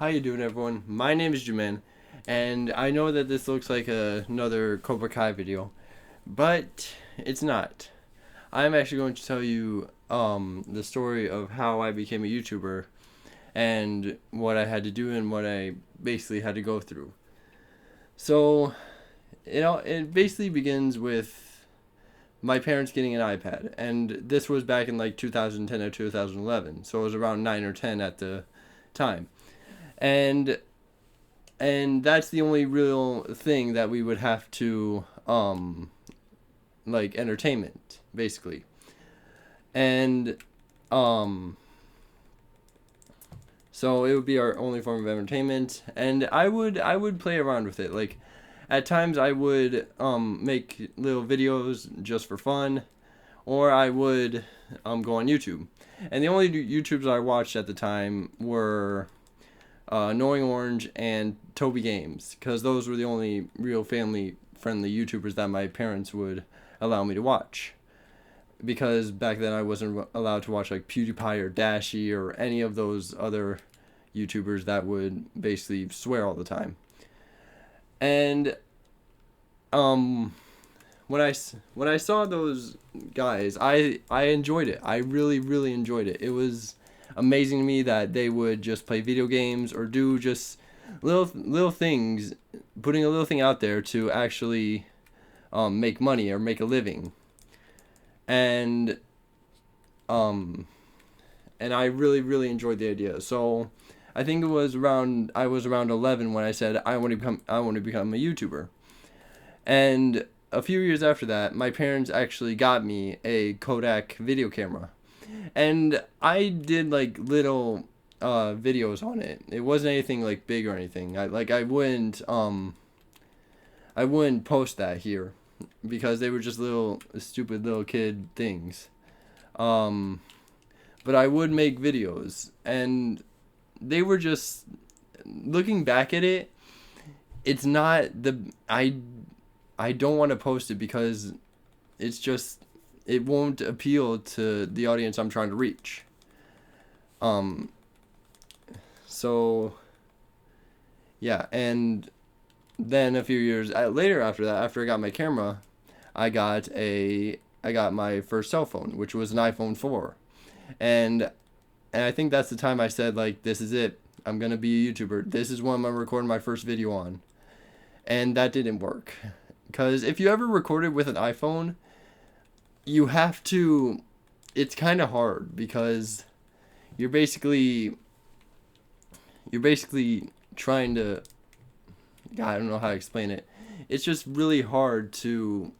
How you doing, everyone? My name is Juman, and I know that this looks like another Cobra Kai video, but it's not. I'm actually going to tell you the story of how I became a YouTuber and what I had to do and what I basically had to go through. So, it basically begins with my parents getting an iPad, and this was back in like 2010 or 2011, so it was around 9 or 10 at the time. And that's the only real thing that we would have to like entertainment basically. And um so it would be our only form of entertainment, and I would play around with it. Like at times I would make little videos just for fun, or I would go on YouTube. And the only YouTubes I watched at the time were Knowing Orange and Toby Games, because those were the only real family friendly YouTubers that my parents would allow me to watch. Because back then I wasn't allowed to watch like PewDiePie or Dashie or any of those other YouTubers that would basically swear all the time. And when I saw those guys, I enjoyed it. I really enjoyed it. It was amazing to me that they would just play video games or do just little things, putting a little thing out there to actually make money or make a living. And and I really enjoyed the idea. So I think I was around 11 when I said I want to become a YouTuber. And a few years after that, my parents actually got me a Kodak video camera. And I did like little videos on it. It wasn't anything like big or anything. I wouldn't post that here because they were just little stupid little kid things. Um but I would make videos, and they were just, looking back at it, it's not the I don't want to post it because it's just, it won't appeal to the audience I'm trying to reach. Um so yeah, and then a few years later after that, after I got my camera, I got my first cell phone, which was an iPhone 4. And I think that's the time I said, like, this is it. I'm going to be a YouTuber. This is what I'm recording my first video on. And that didn't work. Cuz if you ever recorded with an iPhone, you have to, it's kind of hard because you're basically trying to, God, I don't know how to explain it. It's just really hard to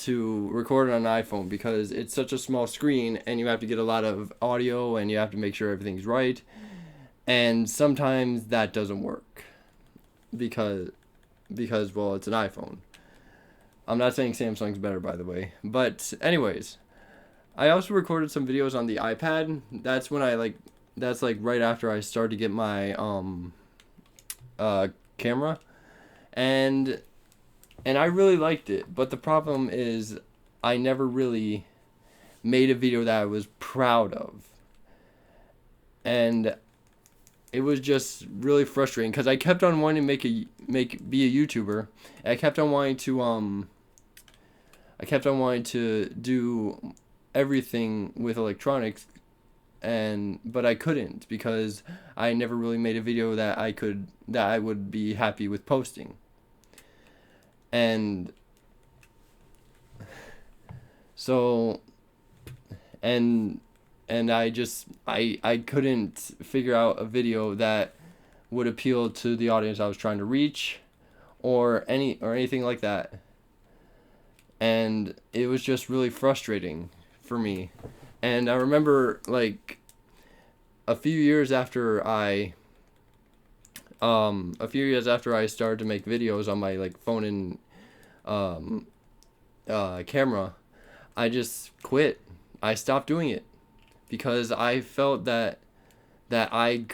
record on an iPhone because it's such a small screen, and you have to get a lot of audio, and you have to make sure everything's right. And sometimes that doesn't work because well, it's an iPhone. I'm not saying Samsung's better, by the way. But anyways, I also recorded some videos on the iPad. That's like right after I started to get my camera, and I really liked it. But the problem is I never really made a video that I was proud of. And it was just really frustrating because I kept on wanting to be a YouTuber. And I kept on wanting to do everything with electronics, but I couldn't because I never really made a video that I would be happy with posting. And so and I couldn't figure out a video that would appeal to the audience I was trying to reach, or anything like that. And it was just really frustrating for me. And I remember, like, a few years after I started to make videos on my like phone and camera, I just quit. I stopped doing it because I felt that I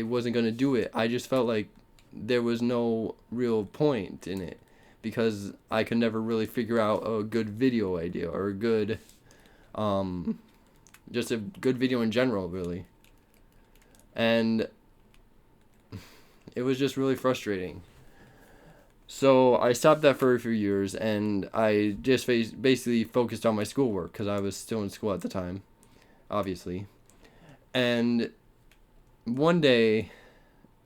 wasn't going to do it. I just felt like there was no real point in it because I could never really figure out a good video idea or a good just a good video in general, really. and it was just really frustrating. So I stopped that for a few years, and I just basically focused on my schoolwork because I was still in school at the time, obviously. And one day,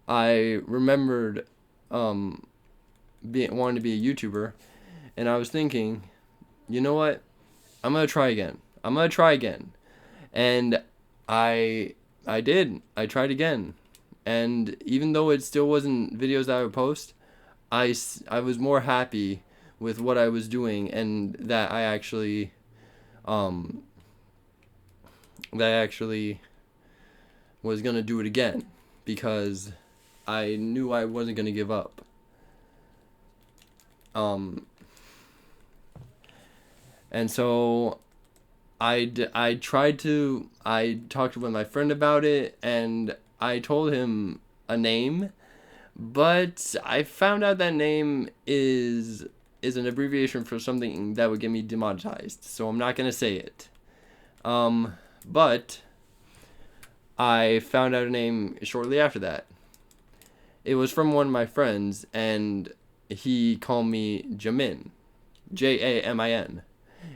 I remembered wanting to be a YouTuber, and I was thinking, you know what? I'm gonna try again. And I did. I tried again, and even though it still wasn't videos that I would post, I was more happy with what I was doing, and that I actually was gonna do it again, because I knew I wasn't gonna give up. And so I talked with my friend about it, and I told him a name, but I found out that name is an abbreviation for something that would get me demonetized, so I'm not gonna say it. But I found out a name shortly after that. It was from one of my friends, and he called me Jamin, Jamin.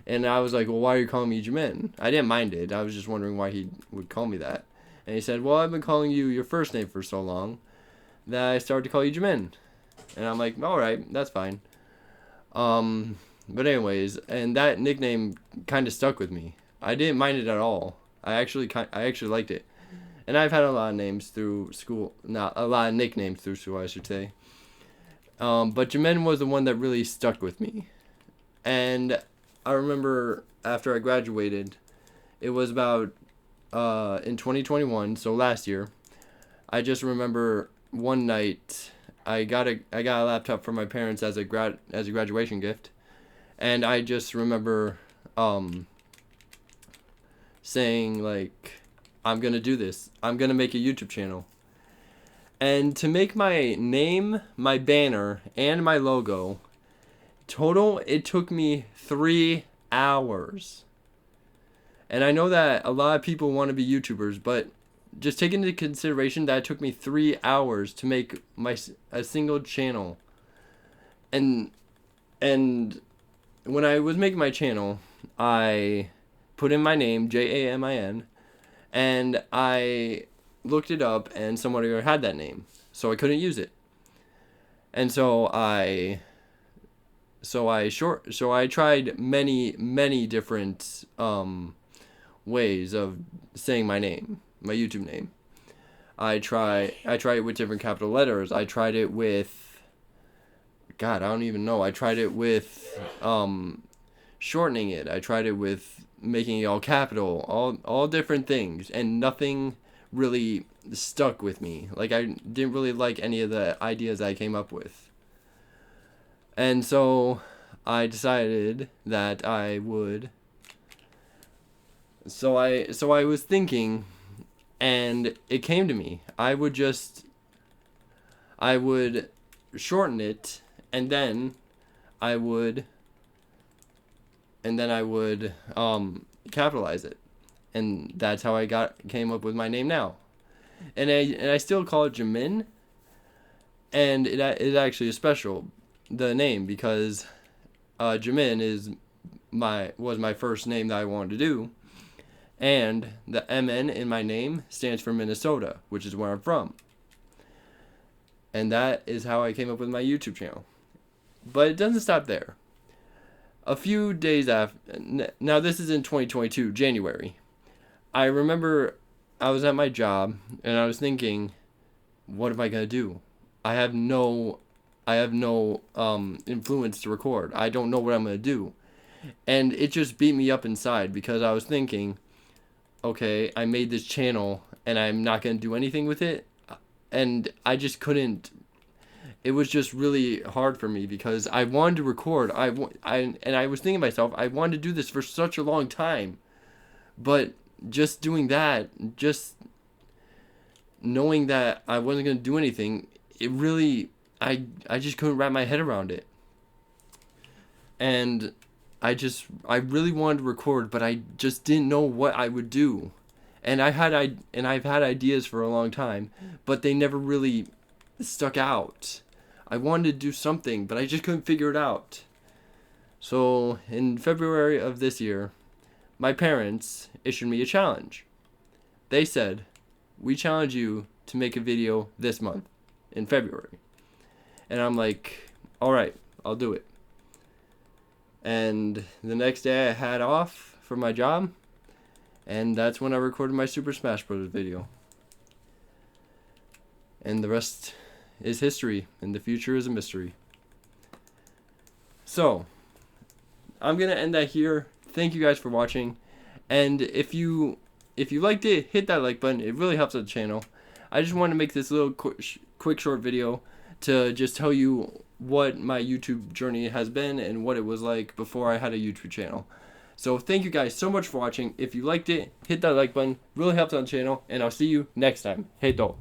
And I was like, well, why are you calling me Jamin? I didn't mind it. I was just wondering why he would call me that. And he said, well, I've been calling you your first name for so long that I started to call you Jamin. And I'm like, all right, that's fine. But anyways, and that nickname kind of stuck with me. I didn't mind it at all. I actually liked it. And I've had a lot of names through school, not a lot of nicknames through school, I should say. But Jamin was the one that really stuck with me. And I remember after I graduated, it was about in 2021, so last year. I just remember one night I got a laptop from my parents as a graduation gift, and I just remember saying, like, I'm gonna do this. I'm gonna make a YouTube channel. And to make my name, my banner, and my logo, total, it took me 3 hours. And I know that a lot of people want to be YouTubers, but just take into consideration that it took me 3 hours to make a single channel. And when I was making my channel, I put in my name, Jamin, and I looked it up, and somebody already had that name, so I couldn't use it. And so I tried many different ways of saying my name, my YouTube name. I tried it with different capital letters. I tried it with, God, I don't even know. I tried it with shortening it. I tried it with making it all capital, all different things, and nothing really stuck with me. Like, I didn't really like any of the ideas I came up with. And so I decided that I would. So I was thinking, and it came to me. I would shorten it, and then I would capitalize it, and that's how I came up with my name now. And I still call it Jamin, and it is actually special, the name, because Jamin was my first name that I wanted to do, and the MN in my name stands for Minnesota, which is where I'm from. And that is how I came up with my YouTube channel. But it doesn't stop there. A few days after, now this is in 2022, January, I remember I was at my job, and I was thinking, what am I going to do? I have no influence to record. I don't know what I'm going to do. And it just beat me up inside, because I was thinking, okay, I made this channel, and I'm not going to do anything with it. And I just couldn't. It was just really hard for me, because I wanted to record. And I was thinking to myself, I wanted to do this for such a long time. But just doing that, just knowing that I wasn't going to do anything, it really, I just couldn't wrap my head around it. And I really wanted to record, but I just didn't know what I would do. and I've had ideas for a long time, but they never really stuck out. I wanted to do something, but I just couldn't figure it out. So in February of this year, my parents issued me a challenge. They said, "We challenge you to make a video this month in February." And I'm like, "All right, I'll do it." And the next day I had off for my job, and that's when I recorded my Super Smash Bros. Video. And the rest is history, and the future is a mystery. So, I'm going to end that here. Thank you guys for watching. And if you liked it, hit that like button. It really helps out the channel. I just want to make this little quick short video to just tell you what my YouTube journey has been and what it was like before I had a YouTube channel. So thank you guys so much for watching. If you liked it, hit that like button. Really helps on the channel. And I'll see you next time. Hey, doll.